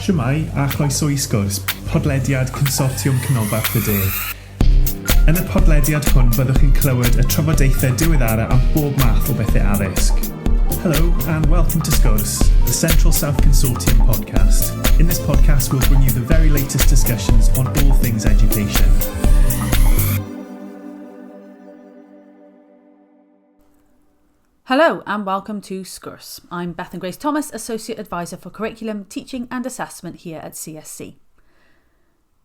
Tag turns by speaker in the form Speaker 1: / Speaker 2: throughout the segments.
Speaker 1: Shwmae a chroeso I Sgwrs, podlediad Consortiwm Canolbarth y De. Yn y podlediad hwn byddwch chi'n clywed y trafodaethau diweddara am bob math o bethau addysg. Hello and welcome to Sgwrs, the Central South Consortium podcast. In this podcast we'll bring you the very latest discussions on all things education.
Speaker 2: Hello and welcome to Sgwrs. I'm Beth and Grace Thomas, Associate Advisor for Curriculum, Teaching and Assessment here at CSC.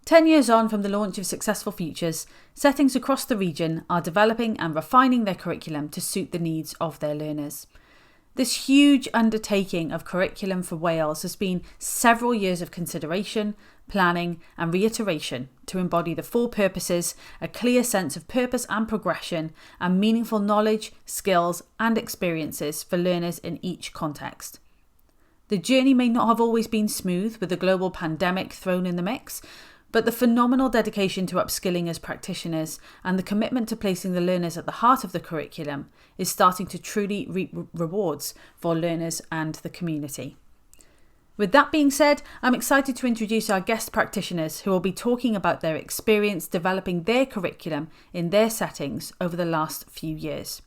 Speaker 2: 10 years on from the launch of Successful Futures, settings across the region are developing and refining their curriculum to suit the needs of their learners. This huge undertaking of curriculum for Wales has been several years of consideration, planning and reiteration to embody the four purposes, a clear sense of purpose and progression, and meaningful knowledge, skills and experiences for learners in each context. The journey may not have always been smooth with the global pandemic thrown in the mix, but the phenomenal dedication to upskilling as practitioners and the commitment to placing the learners at the heart of the curriculum is starting to truly reap rewards for learners and the community. With that being said, I'm excited to introduce our guest practitioners who will be talking about their experience developing their curriculum in their settings over the last few years.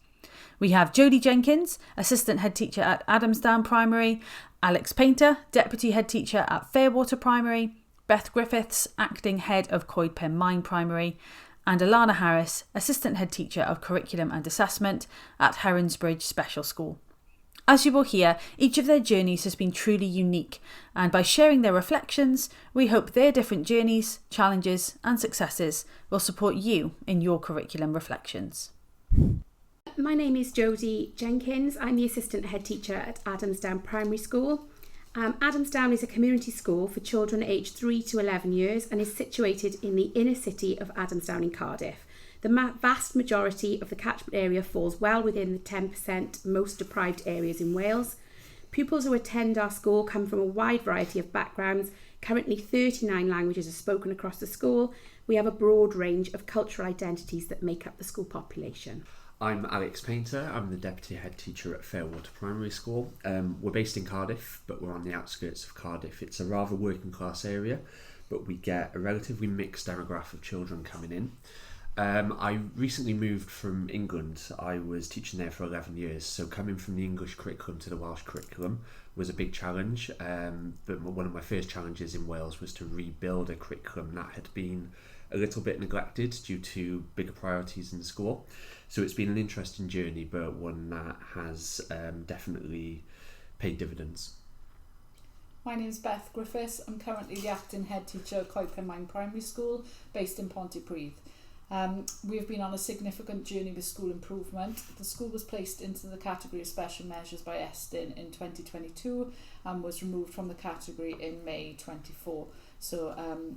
Speaker 2: We have Jodie Jenkins, Assistant Head Teacher at Adamsdown Primary, Alex Painter, Deputy Head Teacher at Fairwater Primary, Beth Griffiths, Acting Head of Coed Pen Mine Primary, and Alana Harris, Assistant Head Teacher of Curriculum and Assessment at Heronsbridge Special School. As you will hear, each of their journeys has been truly unique, and by sharing their reflections, we hope their different journeys, challenges and successes will support you in your curriculum reflections.
Speaker 3: My name is Jodie Jenkins. I'm the Assistant Head Teacher at Adamsdown Primary School. Adamsdown is a community school for children aged 3 to 11 years and is situated in the inner city of Adamsdown in Cardiff. The vast majority of the catchment area falls well within the 10% most deprived areas in Wales. Pupils who attend our school come from a wide variety of backgrounds. Currently 39 languages are spoken across the school. We have a broad range of cultural identities that make up the school population.
Speaker 4: I'm Alex Painter. I'm the Deputy Head Teacher at Fairwater Primary School. We're based in Cardiff, but we're on the outskirts of Cardiff. It's a rather working class area, but we get a relatively mixed demographic of children coming in. I recently moved from England. I was teaching there for 11 years, so coming from the English curriculum to the Welsh curriculum was a big challenge. But one of my first challenges in Wales was to rebuild a curriculum that had been a little bit neglected due to bigger priorities in the school. So it's been an interesting journey, but one that has definitely paid dividends.
Speaker 5: My name is Beth Griffiths. I'm currently the Acting Head Teacher at Coed Pen Mine Primary School, based in Pontypridd. We've been on a significant journey with school improvement. The school was placed into the category of special measures by Estyn in 2022 and was removed from the category in May 24. So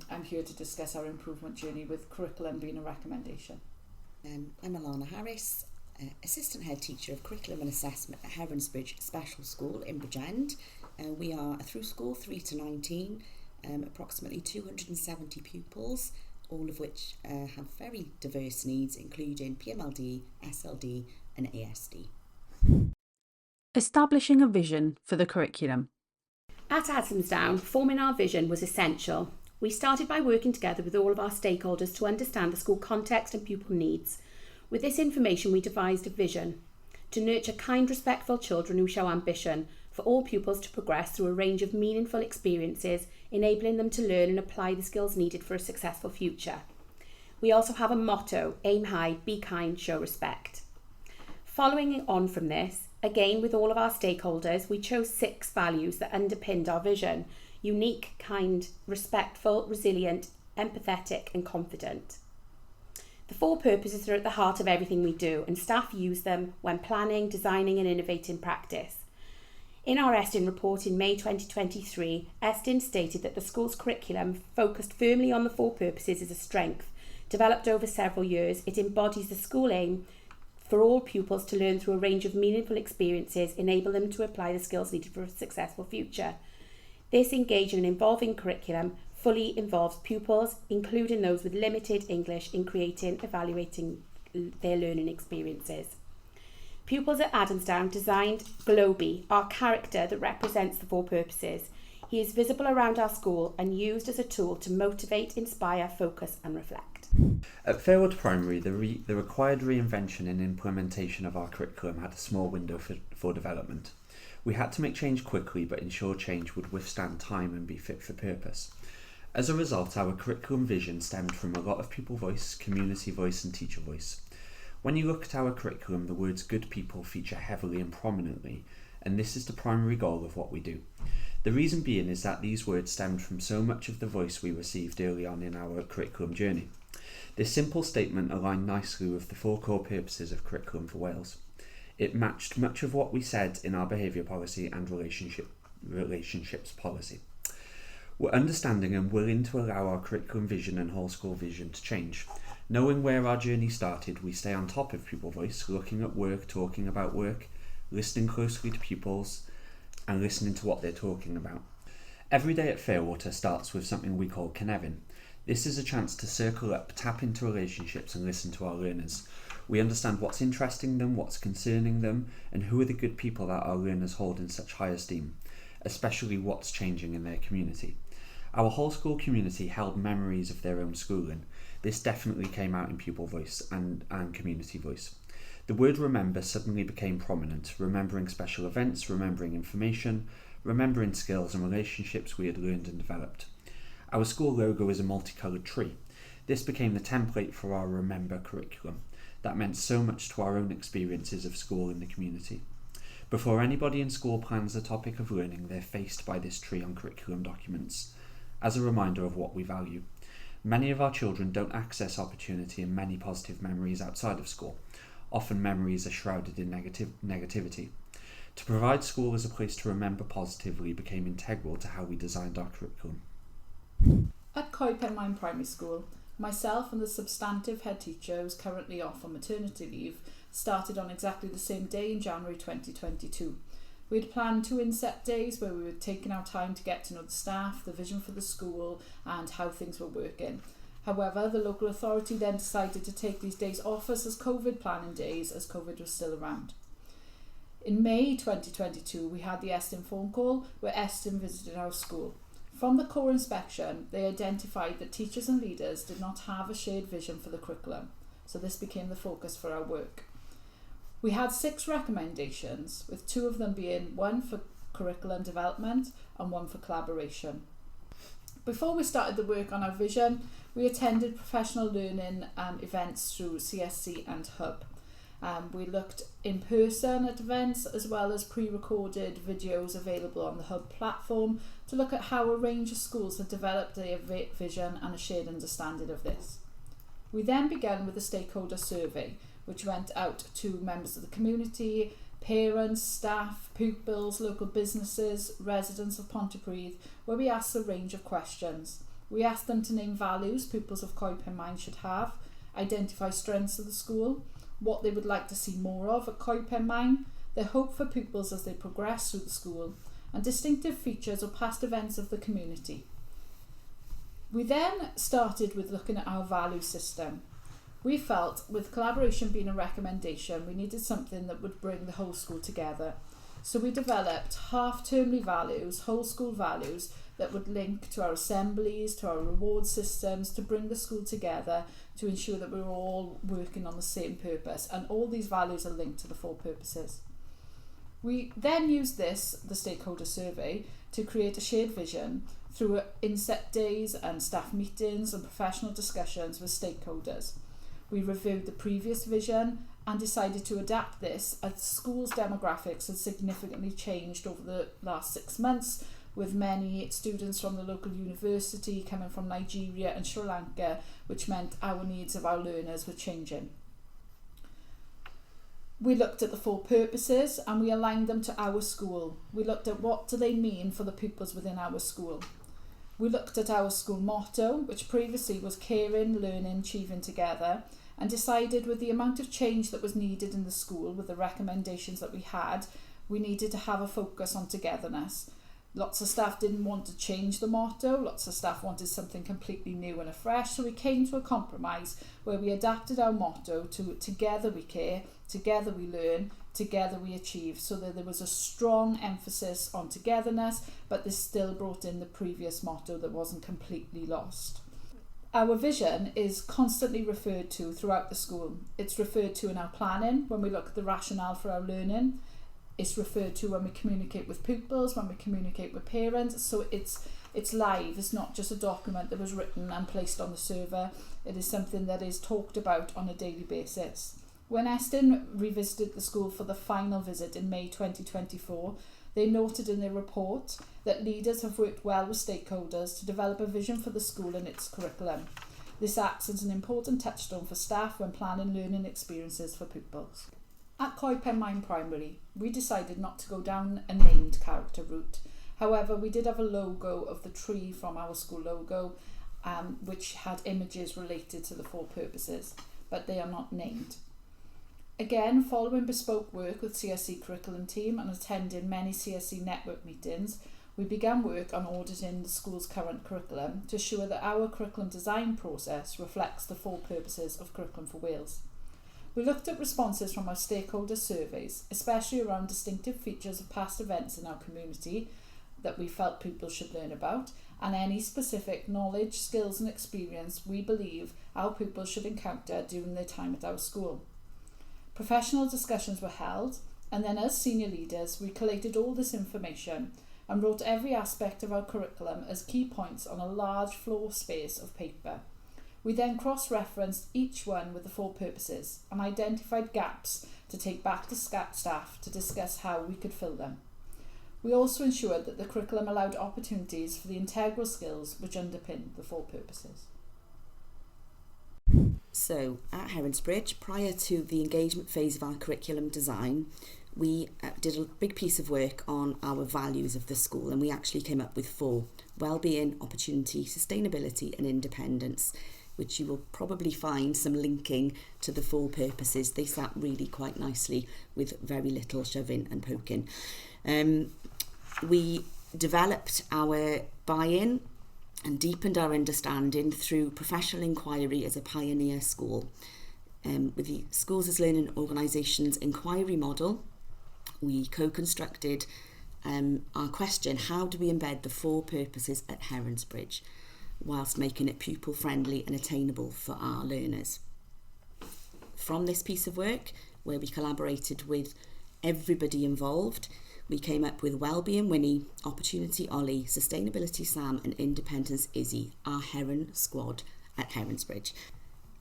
Speaker 5: I'm here to discuss our improvement journey, with curriculum being a recommendation.
Speaker 6: I'm Alana Harris, Assistant Head Teacher of Curriculum and Assessment at Heronsbridge Special School in Bridgend. We are a through school 3 to 19, approximately 270 pupils, all of which have very diverse needs, including PMLD, SLD and ASD.
Speaker 2: Establishing a vision for the curriculum.
Speaker 3: At Adamsdown, forming our vision was essential. We started by working together with all of our stakeholders to understand the school context and pupil needs. With this information, we devised a vision to nurture kind, respectful children who show ambition, for all pupils to progress through a range of meaningful experiences, enabling them to learn and apply the skills needed for a successful future. We also have a motto: aim high, be kind, show respect. Following on from this, again with all of our stakeholders, we chose 6 values that underpinned our vision: unique, kind, respectful, resilient, empathetic and confident. The 4 purposes are at the heart of everything we do, and staff use them when planning, designing and innovating practice. In our Estyn report in May 2023, Estyn stated that the school's curriculum, focused firmly on the 4 purposes, is a strength. Developed over several years, it embodies the school aim for all pupils to learn through a range of meaningful experiences, enable them to apply the skills needed for a successful future. This engaging and involving curriculum fully involves pupils, including those with limited English, in creating, evaluating their learning experiences. Pupils at Adamsdown designed Globy, our character that represents the 4 purposes. He is visible around our school and used as a tool to motivate, inspire, focus and reflect.
Speaker 4: At Fairwater Primary, the required reinvention and implementation of our curriculum had a small window for development. We had to make change quickly but ensure change would withstand time and be fit for purpose. As a result, our curriculum vision stemmed from a lot of people voice, community voice and teacher voice. When you look at our curriculum, the words good people feature heavily and prominently, and this is the primary goal of what we do. The reason being is that these words stemmed from so much of the voice we received early on in our curriculum journey. This simple statement aligned nicely with the 4 core purposes of Curriculum for Wales. It matched much of what we said in our behaviour policy and relationships policy. We're understanding and willing to allow our curriculum vision and whole school vision to change. Knowing where our journey started, we stay on top of pupil voice, looking at work, talking about work, listening closely to pupils, and listening to what they're talking about. Every day at Fairwater starts with something we call Cynefin. This is a chance to circle up, tap into relationships and listen to our learners. We understand what's interesting them, what's concerning them, and who are the good people that our learners hold in such high esteem, especially what's changing in their community. Our whole school community held memories of their own schooling. This definitely came out in pupil voice and community voice. The word remember suddenly became prominent, remembering special events, remembering information, remembering skills and relationships we had learned and developed. Our school logo is a multicoloured tree. This became the template for our Remember curriculum. That meant so much to our own experiences of school in the community. Before anybody in school plans a topic of learning, they're faced by this tree on curriculum documents, as a reminder of what we value. Many of our children don't access opportunity and many positive memories outside of school. Often memories are shrouded in negativity. To provide school as a place to remember positively became integral to how we designed our curriculum.
Speaker 5: At Coed Primary School, myself and the substantive head teacher, who's currently off on maternity leave, started on exactly the same day in January 2022. We had planned 2 inset days where we were taking our time to get to know the staff, the vision for the school and how things were working. However, the local authority then decided to take these days off us as COVID planning days, as COVID was still around. In May 2022, we had the Estin phone call where Estin visited our school. From the core inspection, they identified that teachers and leaders did not have a shared vision for the curriculum, so this became the focus for our work. We had 6 recommendations, with 2 of them being 1 for curriculum development and 1 for collaboration. Before we started the work on our vision, we attended professional learning events through CSC and Hub. We looked in person at events as well as pre-recorded videos available on the Hub platform to look at how a range of schools had developed their vision and a shared understanding of this. We then began with a stakeholder survey, which went out to members of the community, parents, staff, pupils, local businesses, residents of Pontypridd, where we asked a range of questions. We asked them to name values pupils of Coed Penmaen should have, identify strengths of the school, what they would like to see more of at Coed Penmaen, their hope for pupils as they progress through the school, and distinctive features or past events of the community. We then started with looking at our value system. We felt, with collaboration being a recommendation, we needed something that would bring the whole school together. So we developed half-termly values, whole school values, that would link to our assemblies, to our reward systems, to bring the school together, to ensure that we're all working on the same purpose. And all these values are linked to the 4 purposes. We then used the stakeholder survey, to create a shared vision through inset days and staff meetings and professional discussions with stakeholders. We reviewed the previous vision and decided to adapt this as the school's demographics had significantly changed over the last 6 months, with many students from the local university coming from Nigeria and Sri Lanka, which meant our needs of our learners were changing. We looked at the 4 purposes and we aligned them to our school. We looked at what do they mean for the pupils within our school. We looked at our school motto, which previously was caring, learning, achieving together, and decided with the amount of change that was needed in the school, with the recommendations that we had, we needed to have a focus on togetherness. Lots of staff didn't want to change the motto, lots of staff wanted something completely new and afresh, so we came to a compromise where we adapted our motto to together we care, together we learn, together we achieve, so that there was a strong emphasis on togetherness, but this still brought in the previous motto that wasn't completely lost. Our vision is constantly referred to throughout the school. It's referred to in our planning when we look at the rationale for our learning. It's referred to when we communicate with pupils, when we communicate with parents. So it's live. It's not just a document that was written and placed on the server. It is something that is talked about on a daily basis. When Eston revisited the school for the final visit in May 2024, they noted in their report that leaders have worked well with stakeholders to develop a vision for the school and its curriculum. This acts as an important touchstone for staff when planning learning experiences for pupils. At Coed Penmaen Primary, we decided not to go down a named character route. However, we did have a logo of the tree from our school logo, which had images related to the four purposes, but they are not named. Again, following bespoke work with CSC curriculum team and attending many CSC network meetings, we began work on auditing the school's current curriculum to ensure that our curriculum design process reflects the four purposes of Curriculum for Wales. We looked at responses from our stakeholder surveys, especially around distinctive features of past events in our community that we felt pupils should learn about, and any specific knowledge, skills and experience we believe our pupils should encounter during their time at our school. Professional discussions were held, and then as senior leaders we collated all this information and wrote every aspect of our curriculum as key points on a large floor space of paper. We then cross-referenced each one with the four purposes and identified gaps to take back to staff to discuss how we could fill them. We also ensured that the curriculum allowed opportunities for the integral skills which underpin the four purposes.
Speaker 6: So at Heronsbridge, prior to the engagement phase of our curriculum design, we did a big piece of work on our values of the school, and we actually came up with 4: wellbeing, opportunity, sustainability and independence, which you will probably find some linking to the 4 purposes. They sat really quite nicely with very little shoving and poking. We developed our buy-in and deepened our understanding through professional inquiry as a pioneer school. With the Schools as Learning Organisation's inquiry model, we co-constructed our question: how do we embed the 4 purposes at Heronsbridge whilst making it pupil friendly and attainable for our learners? From this piece of work, where we collaborated with everybody involved, we came up with wellbeing Winnie, opportunity Ollie, sustainability Sam and independence Izzy, our Heron squad at Heronsbridge.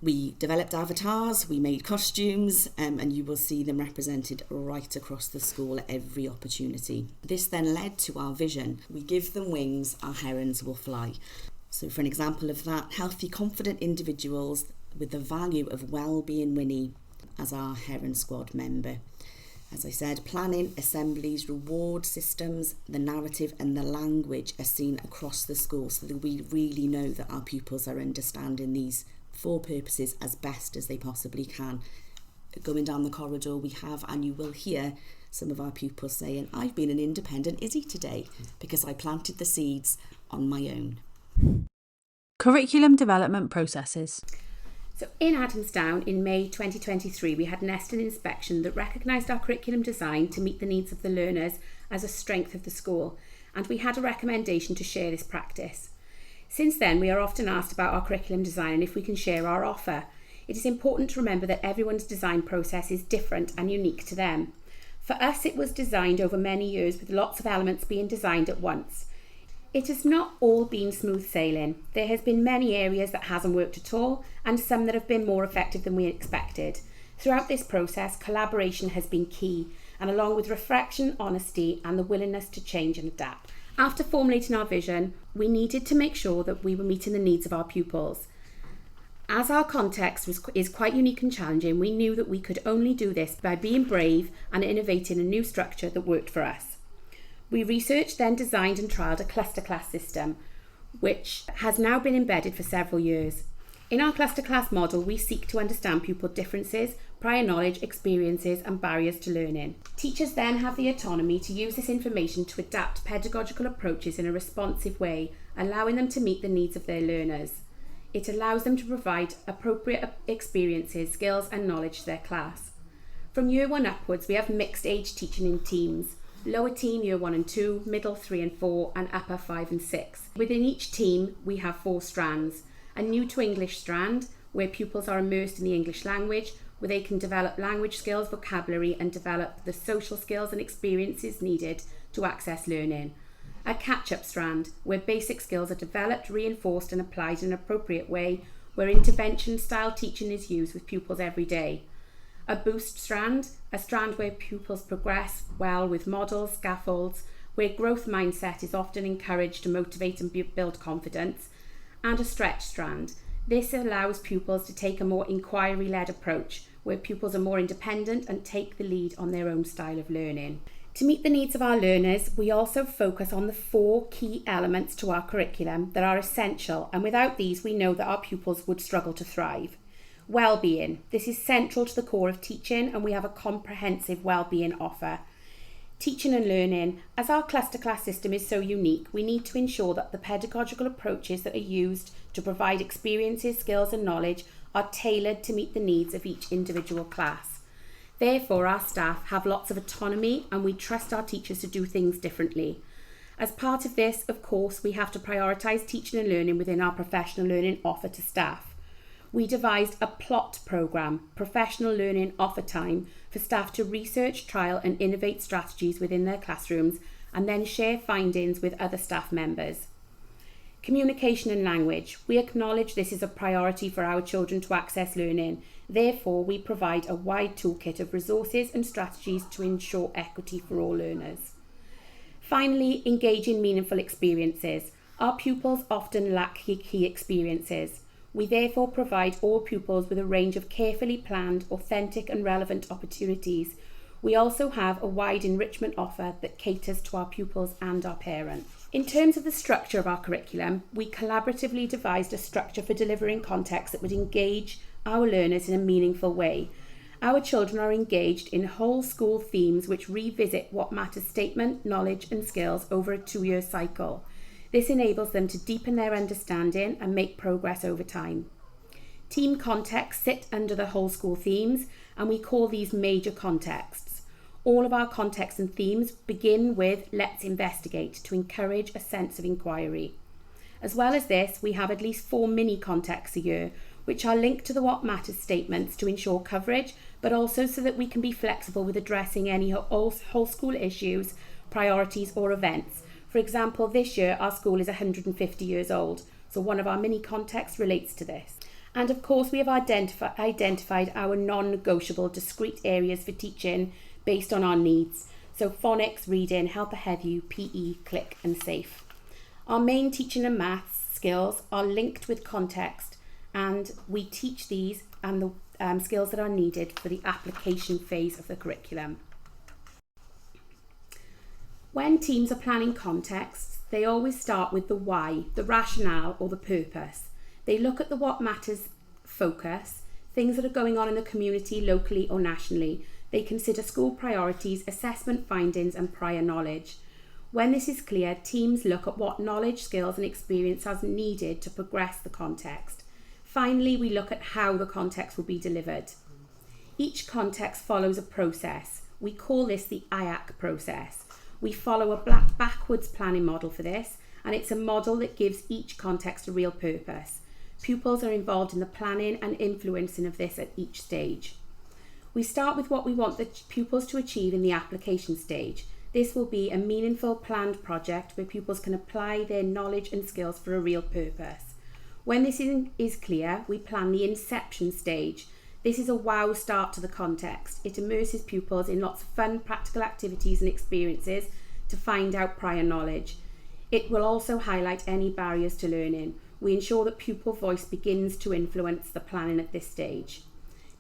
Speaker 6: We developed avatars, we made costumes, and you will see them represented right across the school at every opportunity. This then led to our vision: we give them wings, our herons will fly. So for an example of that, healthy, confident individuals with the value of wellbeing Winnie as our Heron squad member. As I said, planning, assemblies, reward systems, the narrative and the language are seen across the school so that we really know that our pupils are understanding these 4 purposes as best as they possibly can. Going down the corridor we have, and you will hear some of our pupils saying, "I've been an independent Izzy today because I planted the seeds on my own."
Speaker 2: Curriculum development processes.
Speaker 3: So in Adamsdown in May 2023, we had an Eston inspection that recognised our curriculum design to meet the needs of the learners as a strength of the school, and we had a recommendation to share this practice. Since then, we are often asked about our curriculum design and if we can share our offer. It is important to remember that everyone's design process is different and unique to them. For us, it was designed over many years with lots of elements being designed at once. It has not all been smooth sailing. There has been many areas that hasn't worked at all, and some that have been more effective than we expected. Throughout this process, collaboration has been key, and along with reflection, honesty, and the willingness to change and adapt. After formulating our vision, we needed to make sure that we were meeting the needs of our pupils. As our context is quite unique and challenging, we knew that we could only do this by being brave and innovating a new structure that worked for us. We researched, then designed and trialled a cluster class system, which has now been embedded for several years. In our cluster class model, we seek to understand pupil differences, prior knowledge, experiences and barriers to learning. Teachers then have the autonomy to use this information to adapt pedagogical approaches in a responsive way, allowing them to meet the needs of their learners. It allows them to provide appropriate experiences, skills and knowledge to their class. From year 1 upwards, we have mixed age teaching in teams. Lower team, year 1 and 2, middle 3 and 4, and upper 5 and 6. Within each team, we have 4 strands. A new to English strand, where pupils are immersed in the English language, where they can develop language skills, vocabulary, and develop the social skills and experiences needed to access learning. A catch-up strand, where basic skills are developed, reinforced, and applied in an appropriate way, where intervention-style teaching is used with pupils every day. A boost strand, a strand where pupils progress well with models, scaffolds, where growth mindset is often encouraged to motivate and build confidence. And a stretch strand. This allows pupils to take a more inquiry-led approach, where pupils are more independent and take the lead on their own style of learning. To meet the needs of our learners, we also focus on the 4 key elements to our curriculum that are essential, and without these we know that our pupils would struggle to thrive. Wellbeing. This is central to the core of teaching, and we have a comprehensive wellbeing offer. Teaching and learning. As our cluster class system is so unique, we need to ensure that the pedagogical approaches that are used to provide experiences, skills and knowledge are tailored to meet the needs of each individual class. Therefore, our staff have lots of autonomy, and we trust our teachers to do things differently. As part of this, of course, we have to prioritise teaching and learning within our professional learning offer to staff. We devised a PLOT programme, Professional Learning Offer Time, for staff to research, trial and innovate strategies within their classrooms and then share findings with other staff members. Communication and language. We acknowledge this is a priority for our children to access learning. Therefore, we provide a wide toolkit of resources and strategies to ensure equity for all learners. Finally, engage in meaningful experiences. Our pupils often lack key experiences. We therefore provide all pupils with a range of carefully planned, authentic and relevant opportunities. We also have a wide enrichment offer that caters to our pupils and our parents. In terms of the structure of our curriculum, we collaboratively devised a structure for delivering context that would engage our learners in a meaningful way. Our children are engaged in whole school themes which revisit what matters statement, knowledge and skills over a 2-year cycle. This enables them to deepen their understanding and make progress over time. Team contexts sit under the whole school themes, and we call these major contexts. All of our contexts and themes begin with let's investigate to encourage a sense of inquiry. As well as this, we have at least 4 mini contexts a year, which are linked to the what matters statements to ensure coverage, but also so that we can be flexible with addressing any whole school issues, priorities or events. For example, this year our school is 150 years old, so one of our mini contexts relates to this. And of course we have identified our non-negotiable discrete areas for teaching based on our needs. So phonics, reading, help ahead you, PE, click and safe. Our main teaching and maths skills are linked with context, and we teach these and the skills that are needed for the application phase of the curriculum. When teams are planning contexts, they always start with the why, the rationale or the purpose. They look at the what matters focus, things that are going on in the community, locally or nationally. They consider school priorities, assessment findings and prior knowledge. When this is clear, teams look at what knowledge, skills and experience are needed to progress the context. Finally, we look at how the context will be delivered. Each context follows a process. We call this the IAC process. We follow a backwards planning model for this, and it's a model that gives each context a real purpose. Pupils are involved in the planning and influencing of this at each stage. We start with what we want the pupils to achieve in the application stage. This will be a meaningful planned project where pupils can apply their knowledge and skills for a real purpose. When this is clear, we plan the inception stage. This is a wow start to the context. It immerses pupils in lots of fun, practical activities and experiences to find out prior knowledge. It will also highlight any barriers to learning. We ensure that pupil voice begins to influence the planning at this stage.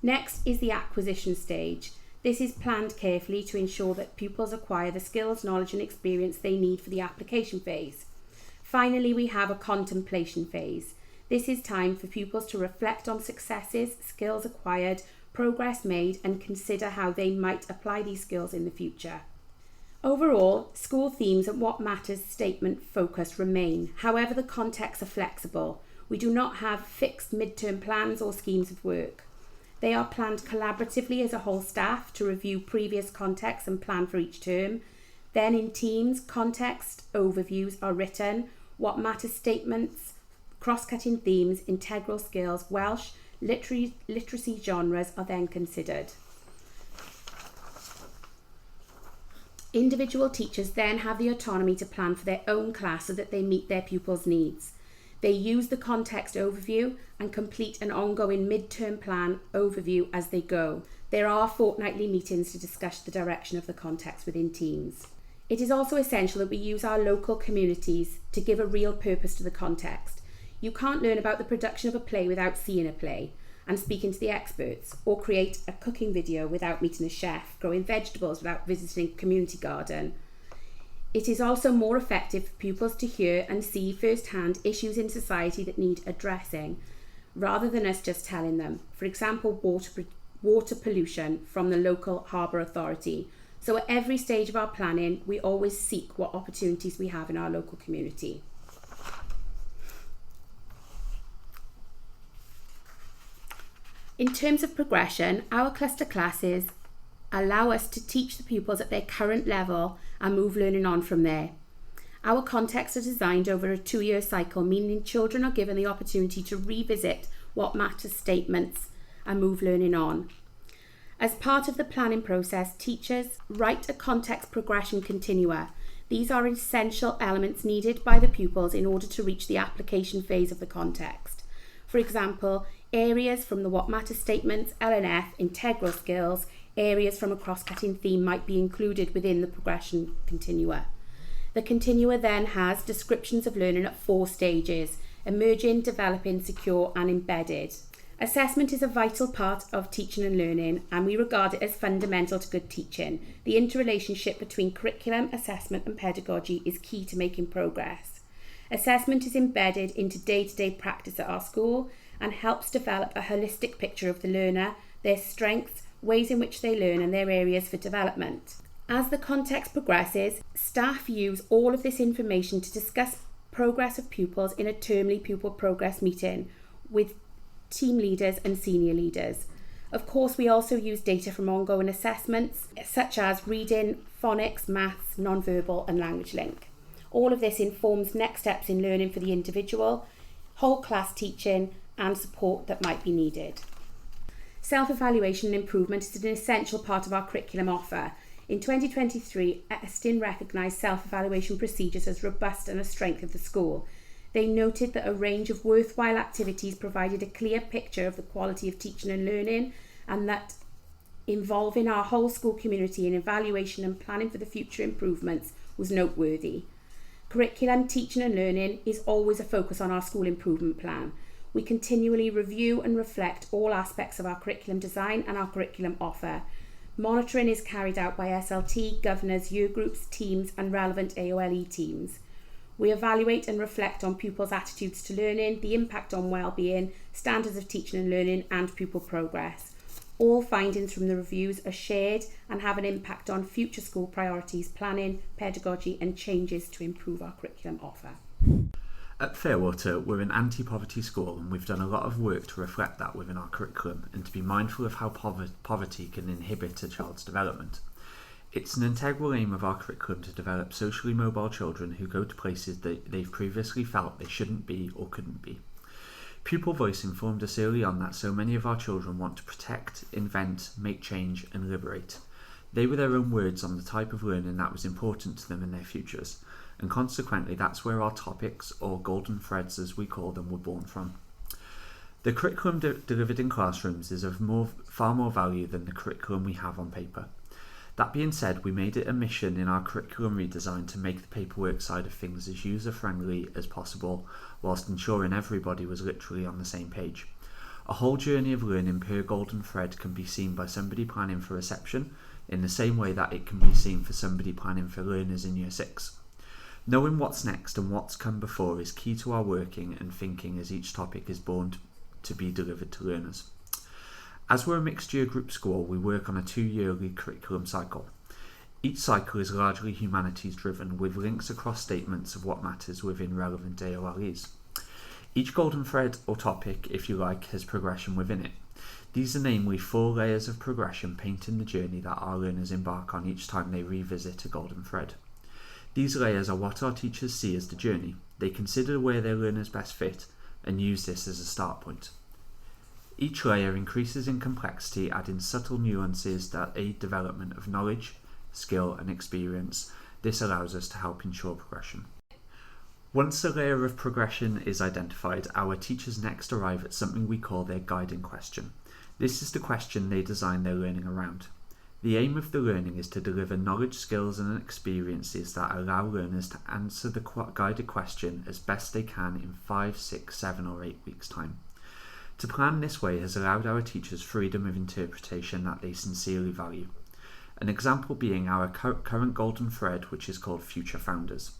Speaker 3: Next is the acquisition stage. This is planned carefully to ensure that pupils acquire the skills, knowledge and experience they need for the application phase. Finally, we have a contemplation phase. This is time for pupils to reflect on successes, skills acquired, progress made, and consider how they might apply these skills in the future. Overall, school themes and what matters statement focus remain. However, the contexts are flexible. We do not have fixed midterm plans or schemes of work. They are planned collaboratively as a whole staff to review previous contexts and plan for each term. Then in teams, context overviews are written, what matters statements, cross-cutting themes, integral skills, Welsh, literacy genres are then considered. Individual teachers then have the autonomy to plan for their own class so that they meet their pupils' needs. They use the context overview and complete an ongoing mid-term plan overview as they go. There are fortnightly meetings to discuss the direction of the context within teams. It is also essential that we use our local communities to give a real purpose to the context. You can't learn about the production of a play without seeing a play and speaking to the experts, or create a cooking video without meeting a chef, growing vegetables without visiting a community garden. It is also more effective for pupils to hear and see firsthand issues in society that need addressing, rather than us just telling them. For example, water pollution from the local harbour authority. So at every stage of our planning, we always seek what opportunities we have in our local community. In terms of progression, our cluster classes allow us to teach the pupils at their current level and move learning on from there. Our contexts are designed over a 2-year cycle, meaning children are given the opportunity to revisit what matters statements and move learning on. As part of the planning process, teachers write a context progression continua. These are essential elements needed by the pupils in order to reach the application phase of the context. For example, areas from the what matters statements, L&F, integral skills, areas from a cross-cutting theme might be included within the progression continua. The continua then has descriptions of learning at 4 stages: emerging, developing, secure and embedded. Assessment is a vital part of teaching and learning, and we regard it as fundamental to good teaching. The interrelationship between curriculum, assessment and pedagogy is key to making progress. Assessment is embedded into day-to-day practice at our school and helps develop a holistic picture of the learner, their strengths, ways in which they learn and their areas for development. As the context progresses, staff use all of this information to discuss progress of pupils in a termly pupil progress meeting with team leaders and senior leaders. Of course, we also use data from ongoing assessments such as reading, phonics, maths, non-verbal and language link. All of this informs next steps in learning for the individual, whole class teaching and support that might be needed. Self-evaluation and improvement is an essential part of our curriculum offer. In 2023, Estin recognised self-evaluation procedures as robust and a strength of the school. They noted that a range of worthwhile activities provided a clear picture of the quality of teaching and learning, and that involving our whole school community in evaluation and planning for the future improvements was noteworthy. Curriculum, teaching and learning is always a focus on our school improvement plan. We continually review and reflect all aspects of our curriculum design and our curriculum offer. Monitoring is carried out by SLT, governors, year groups, teams and relevant AOLE teams. We evaluate and reflect on pupils' attitudes to learning, the impact on well-being, standards of teaching and learning and pupil progress. All findings from the reviews are shared and have an impact on future school priorities, planning, pedagogy and changes to improve our curriculum offer.
Speaker 4: At Fairwater, we're an anti-poverty school and we've done a lot of work to reflect that within our curriculum and to be mindful of how poverty can inhibit a child's development. It's an integral aim of our curriculum to develop socially mobile children who go to places that they've previously felt they shouldn't be or couldn't be. Pupil voice informed us early on that so many of our children want to protect, invent, make change and liberate. They were their own words on the type of learning that was important to them in their futures, and consequently that's where our topics, or golden threads as we call them, were born from. The curriculum delivered in classrooms is of far more value than the curriculum we have on paper. That being said, we made it a mission in our curriculum redesign to make the paperwork side of things as user-friendly as possible, whilst ensuring everybody was literally on the same page. A whole journey of learning per golden thread can be seen by somebody planning for reception, in the same way that it can be seen for somebody planning for learners in Year 6. Knowing what's next and what's come before is key to our working and thinking as each topic is born to be delivered to learners. As we're a mixed year group school, we work on a 2-yearly curriculum cycle. Each cycle is largely humanities driven, with links across statements of what matters within relevant AOLEs. Each golden thread or topic, if you like, has progression within it.
Speaker 7: These are namely 4 layers of progression painting the journey that our learners embark on each time they revisit a golden thread. These layers are what our teachers see as the journey. They consider where their learners best fit and use this as a start point. Each layer increases in complexity, adding subtle nuances that aid development of knowledge, skill and experience. This allows us to help ensure progression. Once a layer of progression is identified, our teachers next arrive at something we call their guiding question. This is the question they design their learning around. The aim of the learning is to deliver knowledge, skills and experiences that allow learners to answer the guided question as best they can in 5, 6, 7 or 8 weeks' time. To plan this way has allowed our teachers freedom of interpretation that they sincerely value. An example being our current golden thread, which is called Future Founders,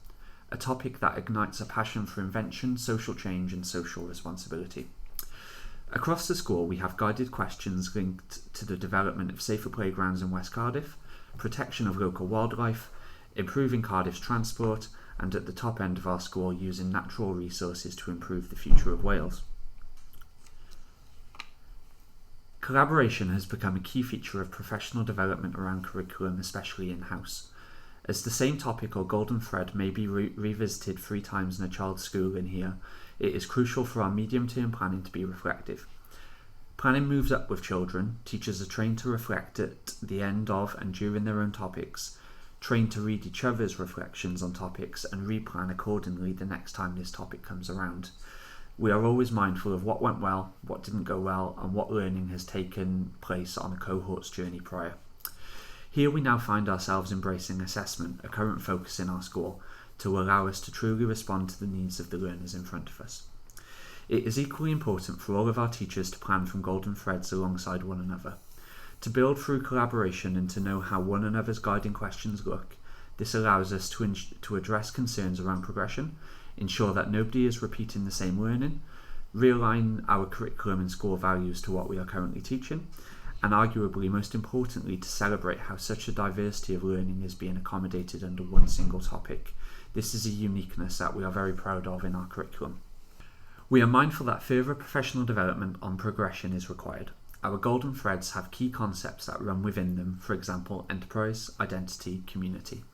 Speaker 7: a topic that ignites a passion for invention, social change and social responsibility. Across the school, we have guided questions linked to the development of safer playgrounds in West Cardiff, protection of local wildlife, improving Cardiff's transport, and at the top end of our school, using natural resources to improve the future of Wales. Collaboration has become a key feature of professional development around curriculum, especially in-house. As the same topic or golden thread may be revisited 3 times in a child's schooling here, it is crucial for our medium-term planning to be reflective. Planning moves up with children. Teachers are trained to reflect at the end of and during their own topics, trained to read each other's reflections on topics and replan accordingly the next time this topic comes around. We are always mindful of what went well, what didn't go well, and what learning has taken place on a cohort's journey prior. Here we now find ourselves embracing assessment, a current focus in our school, to allow us to truly respond to the needs of the learners in front of us. It is equally important for all of our teachers to plan from golden threads alongside one another. To build through collaboration and to know how one another's guiding questions look, this allows us to address concerns around progression, ensure that nobody is repeating the same learning, realign our curriculum and school values to what we are currently teaching, and arguably most importantly to celebrate how such a diversity of learning is being accommodated under one single topic. This is a uniqueness that we are very proud of in our curriculum. We are mindful that further professional development on progression is required. Our golden threads have key concepts that run within them, for example, enterprise, identity, community.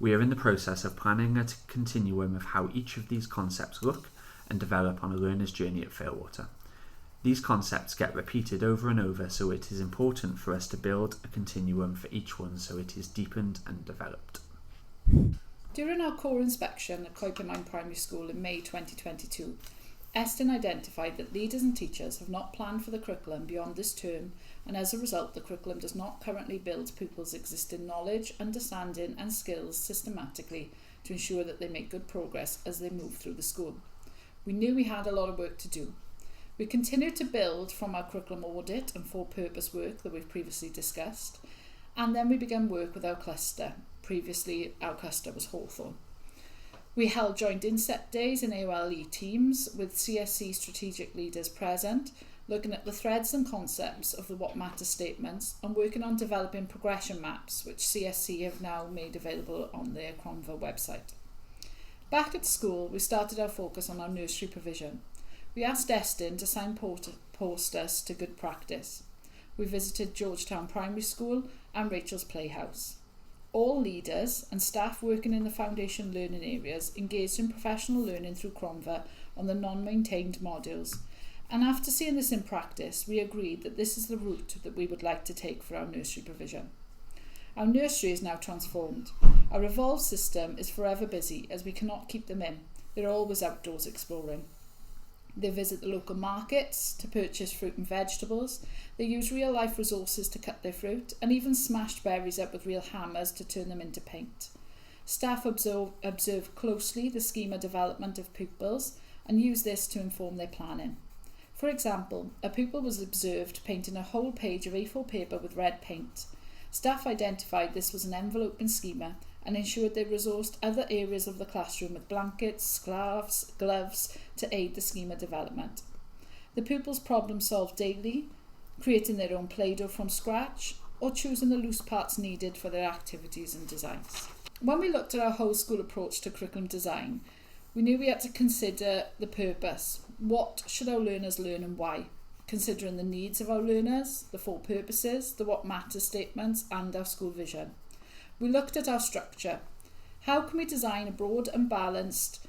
Speaker 7: We are in the process of planning a continuum of how each of these concepts look and develop on a learner's journey at Fairwater. These concepts get repeated over and over, so it is important for us to build a continuum for each one so it is deepened and developed.
Speaker 5: During our core inspection at Coipemine Primary School in May 2022, Eston identified that leaders and teachers have not planned for the curriculum beyond this term, and as a result the curriculum does not currently build pupils' existing knowledge, understanding and skills systematically to ensure that they make good progress as they move through the school. We knew we had a lot of work to do. We continued to build from our curriculum audit and for-purpose work that we've previously discussed, and then we began work with our cluster. Previously our cluster was Hawthorn. We held joint inset days in AOLE teams with CSC strategic leaders present, looking at the threads and concepts of the What Matters statements and working on developing progression maps, which CSC have now made available on their Cromva website. Back at school, we started our focus on our nursery provision. We asked Eston to signpost us to good practice. We visited Georgetown Primary School and Rachel's Playhouse. All leaders and staff working in the foundation learning areas engaged in professional learning through Cromva on the non-maintained modules, and after seeing this in practice, we agreed that this is the route that we would like to take for our nursery provision. Our nursery is now transformed. Our Evolve system is forever busy as we cannot keep them in. They're always outdoors exploring. They visit the local markets to purchase fruit and vegetables. They use real-life resources to cut their fruit and even smashed berries up with real hammers to turn them into paint. Staff observe closely the schema development of pupils and use this to inform their planning. For example, a pupil was observed painting a whole page of A4 paper with red paint. Staff identified this was an enveloping schema and ensured they resourced other areas of the classroom with blankets, scarves, gloves to aid the schema development. The pupils problem solved daily, creating their own Play-Doh from scratch or choosing the loose parts needed for their activities and designs. When we looked at our whole school approach to curriculum design, we knew we had to consider the purpose. What should our learners learn and why? considering the needs of our learners, the 4 purposes, the what matters statements and our school vision. We looked at our structure. How can we design a broad and balanced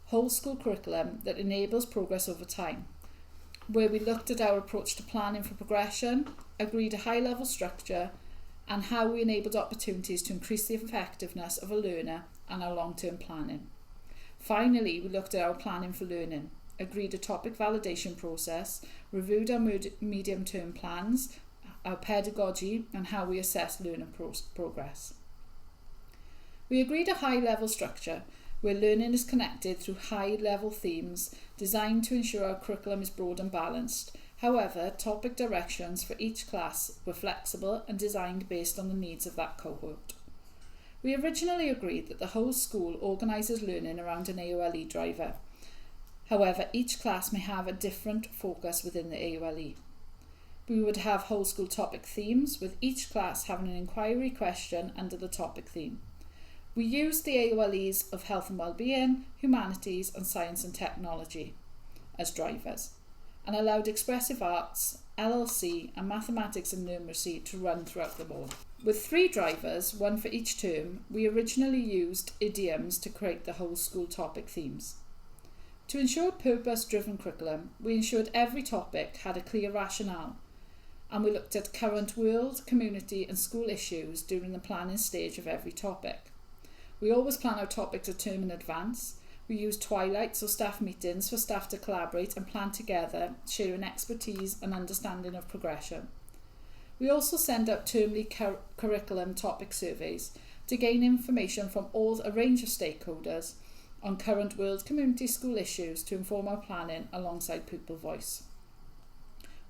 Speaker 5: whole school curriculum that enables progress over time? Where we looked at our approach to planning for progression, agreed a high level structure, and how we enabled opportunities to increase the effectiveness of a learner and our long-term planning. Finally, we looked at our planning for learning, agreed a topic validation process, reviewed our medium-term plans, our pedagogy, and how we assess learner progress. We agreed a high-level structure where learning is connected through high-level themes designed to ensure our curriculum is broad and balanced. However, topic directions for each class were flexible and designed based on the needs of that cohort. We originally agreed that the whole school organises learning around an AOLE driver. However, each class may have a different focus within the AOLE. We would have whole school topic themes, with each class having an inquiry question under the topic theme. We used the AOLEs of health and wellbeing, humanities and science and technology as drivers, and allowed expressive arts, LLC and mathematics and numeracy to run throughout them all. With 3 drivers, 1 for each term, we originally used idioms to create the whole school topic themes. To ensure purpose-driven curriculum, we ensured every topic had a clear rationale, and we looked at current world, community and school issues during the planning stage of every topic. We always plan our topics a term in advance. We use twilights or staff meetings for staff to collaborate and plan together, sharing expertise and understanding of progression. We also send out termly curriculum topic surveys to gain information from a range of stakeholders on current world, community, school issues to inform our planning alongside pupil voice.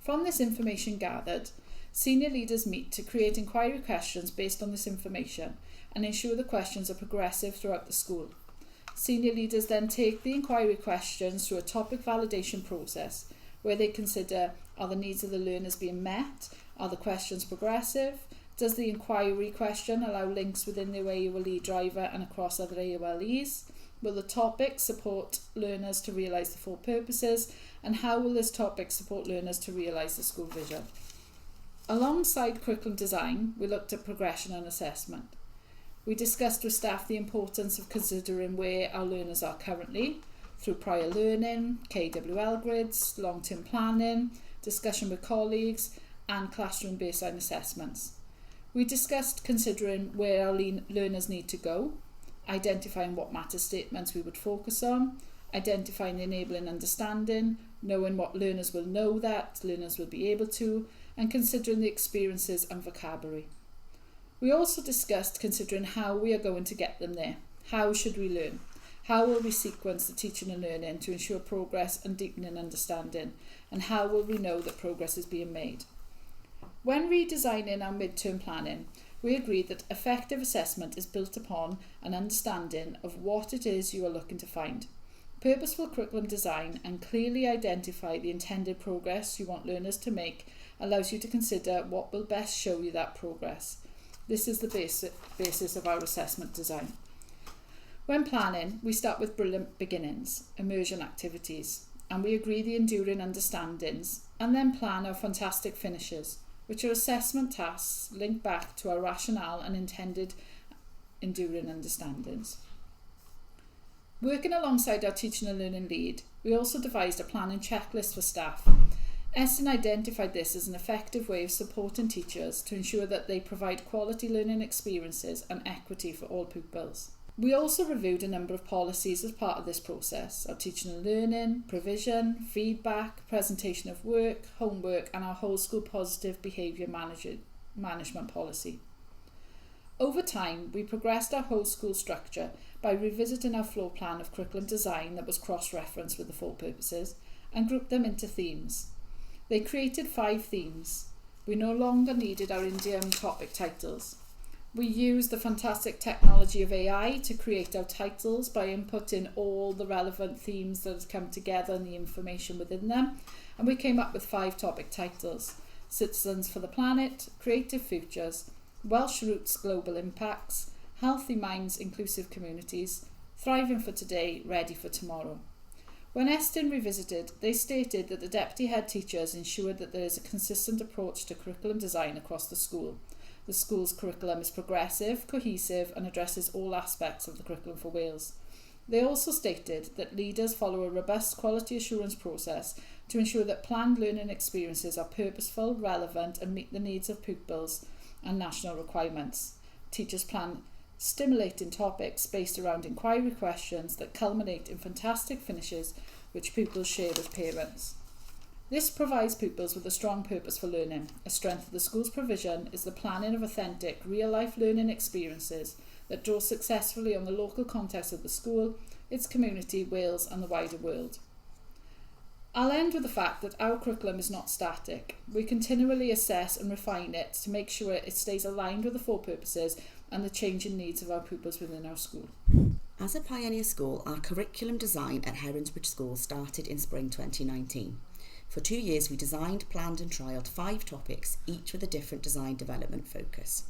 Speaker 5: From this information gathered, senior leaders meet to create inquiry questions based on this information and ensure the questions are progressive throughout the school. Senior leaders then take the inquiry questions through a topic validation process where they consider, are the needs of the learners being met? Are the questions progressive? Does the inquiry question allow links within the AOLE driver and across other AOLEs? Will the topic support learners to realise the 4 purposes? And how will this topic support learners to realise the school vision? Alongside curriculum design, we looked at progression and assessment. We discussed with staff the importance of considering where our learners are currently through prior learning, KWL grids, long-term planning, discussion with colleagues and classroom baseline assessments. We discussed considering where our learners need to go, identifying what matter statements we would focus on, identifying enabling understanding, knowing what learners will know that learners will be able to, and considering the experiences and vocabulary. We also discussed considering how we are going to get them there. How should we learn? How will we sequence the teaching and learning to ensure progress and deepening understanding? And how will we know that progress is being made? When redesigning our midterm planning, we agreed that effective assessment is built upon an understanding of what it is you are looking to find. Purposeful curriculum design and clearly identify the intended progress you want learners to make allows you to consider what will best show you that progress. This is the basis of our assessment design. When planning, we start with brilliant beginnings, immersion activities, and we agree the enduring understandings, and then plan our fantastic finishes, which are assessment tasks linked back to our rationale and intended enduring understandings. Working alongside our teaching and learning lead, we also devised a planning checklist for staff. Eston identified this as an effective way of supporting teachers to ensure that they provide quality learning experiences and equity for all pupils. We also reviewed a number of policies as part of this process: our teaching and learning, provision, feedback, presentation of work, homework, and our whole school positive behaviour management policy. Over time, we progressed our whole school structure by revisiting our floor plan of curriculum design that was cross-referenced with the 4 purposes and grouped them into themes. They created 5 themes. We no longer needed our idiom topic titles. We used the fantastic technology of AI to create our titles by inputting all the relevant themes that had come together and the information within them, and we came up with 5 topic titles: Citizens for the Planet, Creative Futures, Welsh Roots, Global Impacts, Healthy Minds, Inclusive Communities, Thriving for Today, Ready for Tomorrow. When Eston revisited, they stated that the deputy head teachers ensured that there is a consistent approach to curriculum design across the school. The school's curriculum is progressive, cohesive and addresses all aspects of the curriculum for Wales. They also stated that leaders follow a robust quality assurance process to ensure that planned learning experiences are purposeful, relevant and meet the needs of pupils and national requirements. Teachers plan stimulating topics based around inquiry questions that culminate in fantastic finishes which pupils share with parents. This provides pupils with a strong purpose for learning. A strength of the school's provision is the planning of authentic, real-life learning experiences that draw successfully on the local context of the school, its community, Wales and the wider world. I'll end with the fact that our curriculum is not static. We continually assess and refine it to make sure it stays aligned with the four purposes and the changing needs of our pupils within our school.
Speaker 6: As a pioneer school, our curriculum design at Heronsbridge School started in spring 2019. For 2 years, we designed, planned and trialled 5 topics, each with a different design development focus.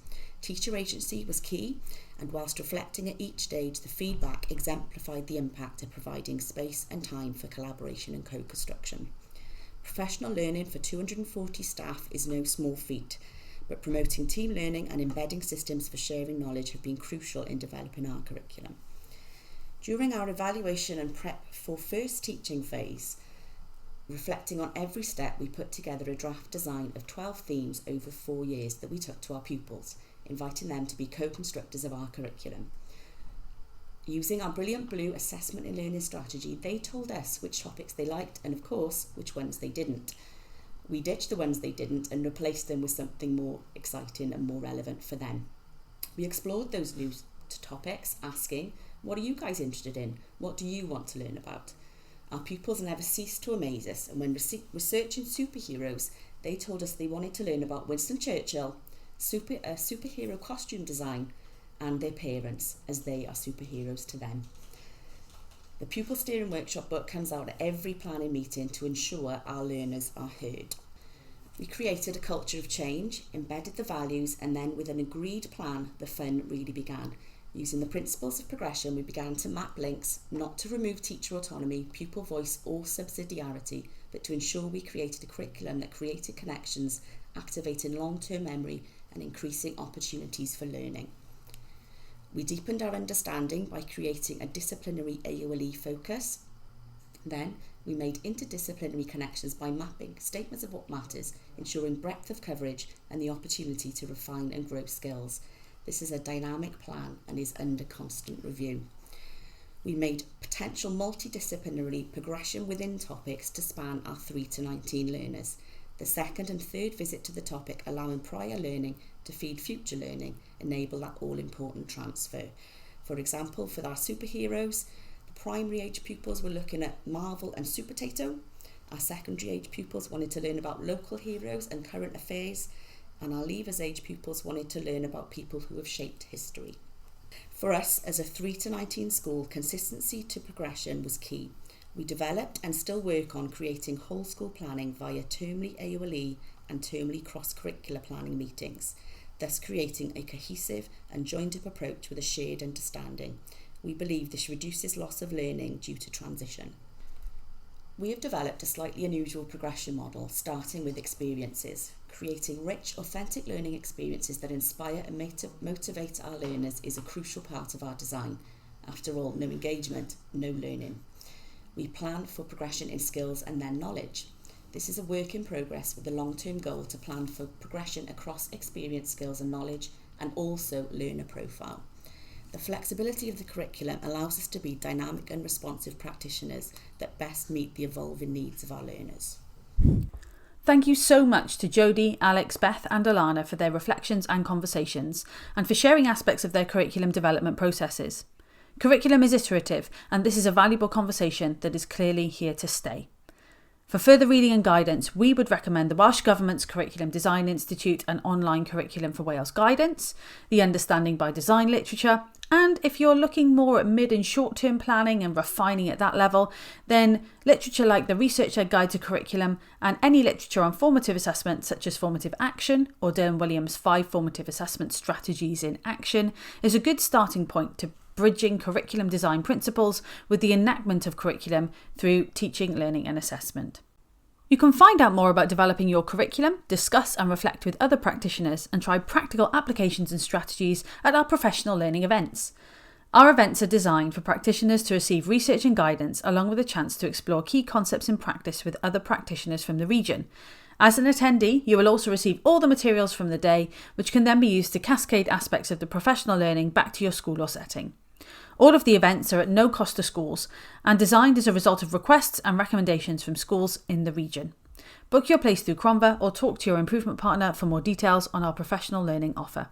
Speaker 6: Teacher agency was key, and whilst reflecting at each stage, the feedback exemplified the impact of providing space and time for collaboration and co-construction. Professional learning for 240 staff is no small feat, but promoting team learning and embedding systems for sharing knowledge have been crucial in developing our curriculum. During our evaluation and prep for first teaching phase, reflecting on every step, we put together a draft design of 12 themes over 4 years that we took to our pupils, inviting them to be co-constructors of our curriculum. Using our Brilliant Blue assessment and learning strategy, they told us which topics they liked and, of course, which ones they didn't. We ditched the ones they didn't and replaced them with something more exciting and more relevant for them. We explored those new topics, asking, what are you guys interested in? What do you want to learn about? Our pupils never ceased to amaze us, and when researching superheroes, they told us they wanted to learn about Winston Churchill, superhero costume design, and their parents, as they are superheroes to them. The Pupil Steering Workshop book comes out at every planning meeting to ensure our learners are heard. We created a culture of change, embedded the values, and then with an agreed plan, the fun really began. Using the principles of progression, we began to map links, not to remove teacher autonomy, pupil voice or subsidiarity, but to ensure we created a curriculum that created connections, activating long-term memory and increasing opportunities for learning. We deepened our understanding by creating a disciplinary AOLE focus. Then we made interdisciplinary connections by mapping statements of what matters, ensuring breadth of coverage and the opportunity to refine and grow skills. This is a dynamic plan and is under constant review. We made potential multidisciplinary progression within topics to span our 3 to 19 learners. The second and third visit to the topic, allowing prior learning to feed future learning, enable that all-important transfer. For example, for our superheroes, the primary age pupils were looking at Marvel and Super Tato. Our secondary age pupils wanted to learn about local heroes and current affairs, and our leavers age pupils wanted to learn about people who have shaped history. For us, as a 3 to 19 school, consistency to progression was key. We developed and still work on creating whole school planning via termly AOLE and termly cross-curricular planning meetings, thus creating a cohesive and joined-up approach with a shared understanding. We believe this reduces loss of learning due to transition. We have developed a slightly unusual progression model, starting with experiences. Creating rich, authentic learning experiences that inspire and motivate our learners is a crucial part of our design. After all, no engagement, no learning. We plan for progression in skills and then knowledge. This is a work in progress with the long-term goal to plan for progression across experience, skills and knowledge, and also learner profile. The flexibility of the curriculum allows us to be dynamic and responsive practitioners that best meet the evolving needs of our learners.
Speaker 2: Thank you so much to Jodie, Alex, Beth and Alana for their reflections and conversations, and for sharing aspects of their curriculum development processes. Curriculum is iterative, and this is a valuable conversation that is clearly here to stay. For further reading and guidance, we would recommend the Welsh Government's Curriculum Design Institute and Online Curriculum for Wales Guidance, the Understanding by Design literature, and if you're looking more at mid and short-term planning and refining at that level, then literature like the Research-Led Guide to Curriculum and any literature on formative assessment such as Formative Action or Dylan Williams' 5 Formative Assessment Strategies in Action is a good starting point to bridging curriculum design principles with the enactment of curriculum through teaching, learning and assessment. You can find out more about developing your curriculum, discuss and reflect with other practitioners, and try practical applications and strategies at our professional learning events. Our events are designed for practitioners to receive research and guidance, along with a chance to explore key concepts in practice with other practitioners from the region. As an attendee, you will also receive all the materials from the day, which can then be used to cascade aspects of the professional learning back to your school or setting. All of the events are at no cost to schools and designed as a result of requests and recommendations from schools in the region. Book your place through Cromva or talk to your improvement partner for more details on our professional learning offer.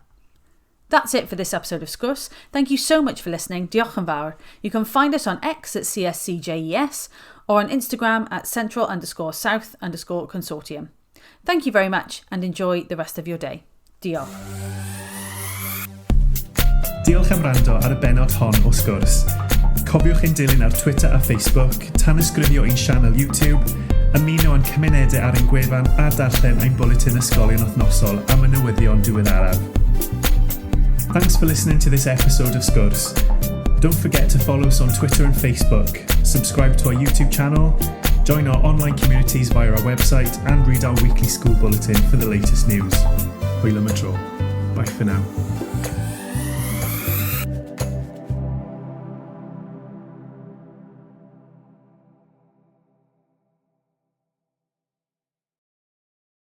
Speaker 2: That's it for this episode of Sgwrs. Thank you so much for listening. Diolch yn fawr. You can find us on X at CSCJES or on Instagram at central_south_consortium. Thank you very much and enjoy the rest of your day. Diolch.
Speaker 1: Diolch am wrando ar y benod hon o Sgwrs. Cofiwch ein dilyn ar Twitter a Facebook, tanysgrifio ein sianel YouTube, ymuno yn cymunedau ar ein gwefan a darllen ein bwletin ysgolion wythnosol am y newyddion diweddaraf. Thanks for listening to this episode of Sgwrs. Don't forget to follow us on Twitter and Facebook, subscribe to our YouTube channel, join our online communities via our website, and read our weekly school bulletin for the latest news. Hwyl am y tro. Bye for now.